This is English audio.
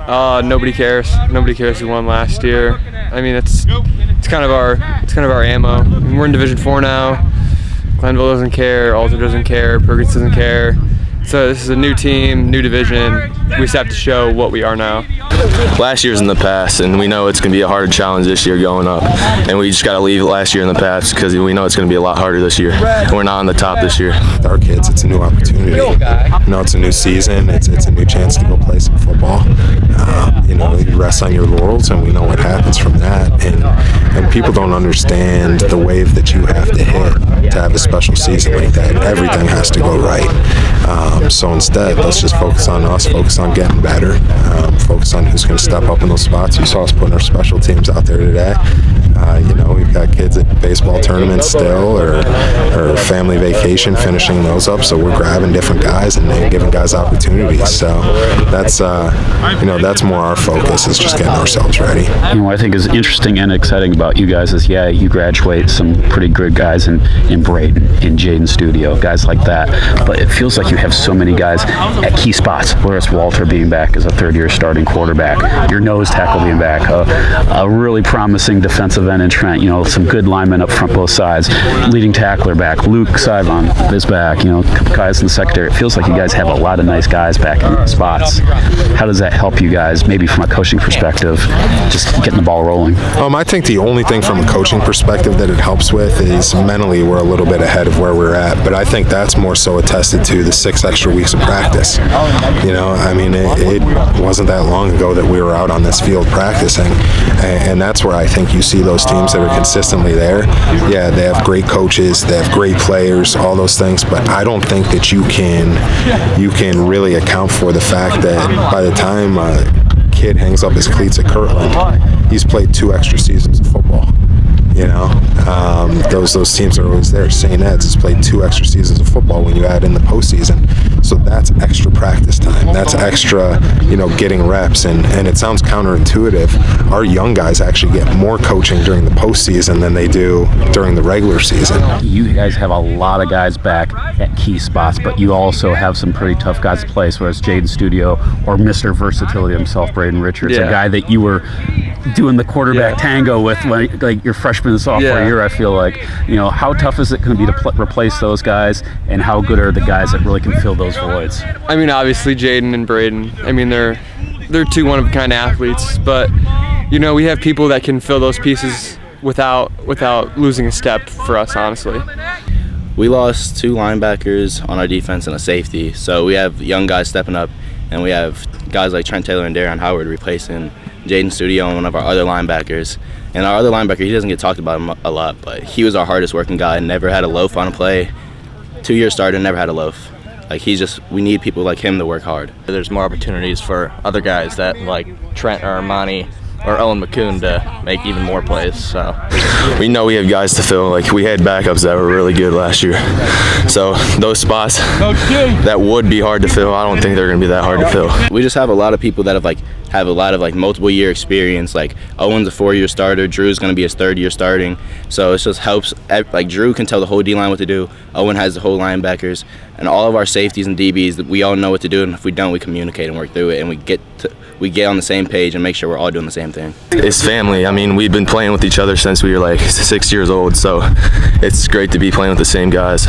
Nobody cares. Nobody cares who won last year. I mean, it's kind of our ammo. I mean, we're in Division IV now. Glenville doesn't care. Alta doesn't care. Perkins doesn't care. So this is a new team, new division. We just have to show what we are now. Last year's in the past, and we know it's going to be a hard challenge this year going up. And we just got to leave last year in the past because we know it's going to be a lot harder this year. And we're not on the top this year. With our kids, it's a new opportunity. You know, it's a new season. It's a new chance to go play some football. You know, you rest on your laurels, and we know what happens from that. And people don't understand the wave that you have to hit to have a special season like that. Everything has to go right. So instead, let's just focus on us, focus on getting better, focus on who's going to step up in those spots. You saw us putting our special teams out there today. You know, we've got kids at baseball tournaments still, or family vacation, finishing those up. So we're grabbing different guys and giving guys opportunities. So that's you know, that's more our focus, is just getting ourselves ready. You know, what I think is interesting and exciting about you guys is, yeah, you graduate some pretty good guys in Braden, in Jaden Studio, guys like that. But it feels like you have so many guys at key spots, whether it's Walter being back as a third-year starting quarterback, your nose tackle being back, a really promising defensive end in Trent, you know, some good linemen up front both sides, leading tackler back, Luke Sivon is back, you know, guys in the secondary. It feels like you guys have a lot of nice guys back in spots. How does that help you guys, maybe from a coaching perspective, just getting the ball rolling? I think the only thing from a coaching perspective that it helps with is mentally we're a little bit ahead of where we're at, but I think that's more so attested to the 6 extra weeks of practice. You know, I mean, it wasn't that long ago that we were out on this field practicing, and that's where I think you see those teams that are consistently there. Yeah, they have great coaches, they have great players, all those things, but I don't think that you can really account for the fact that by the time a kid hangs up his cleats at Kirtland, he's played 2 extra seasons of football. You know, those teams are always there. St. Ed's has played 2 extra seasons of football when you add in the postseason. So that's extra practice time. That's extra, you know, getting reps. And it sounds counterintuitive. Our young guys actually get more coaching during the postseason than they do during the regular season. You guys have a lot of guys back at key spots, but you also have some pretty tough guys to play, whether it's Jaden Studio or Mr. Versatility himself, Braden Richards, a guy that you were doing the quarterback tango with like your freshman and sophomore year. I feel like, you know, how tough is it going to be to replace those guys, and how good are the guys that really can fill those voids? I mean, obviously Jaden and Braden, I mean, they're 2 one-of-a-kind athletes, but you know, we have people that can fill those pieces without losing a step for us, honestly. We lost 2 linebackers on our defense and a safety, so we have young guys stepping up, and we have guys like Trent Taylor and Darian Howard replacing Jaden Studio and one of our other linebackers. And our other linebacker, he doesn't get talked about a lot, but he was our hardest working guy and never had a loaf on a play. 2-year starter, never had a loaf. Like, we need people like him to work hard. There's more opportunities for other guys that like Trent or Armani or Owen McCoon to make even more plays. So we know we have guys to fill. Like, we had backups that were really good last year. So those spots that would be hard to fill, I don't think they're going to be that hard to fill. We just have a lot of people that have a lot of multiple year experience. Like, Owen's a 4-year starter, Drew's going to be his 3rd year starting. So it just helps. Like, Drew can tell the whole D-line what to do. Owen has the whole linebackers, and all of our safeties and DBs, we all know what to do, and if we don't, we communicate and work through it, and we get on the same page and make sure we're all doing the same thing. It's family. I mean, we've been playing with each other since we were like 6 years old, so it's great to be playing with the same guys.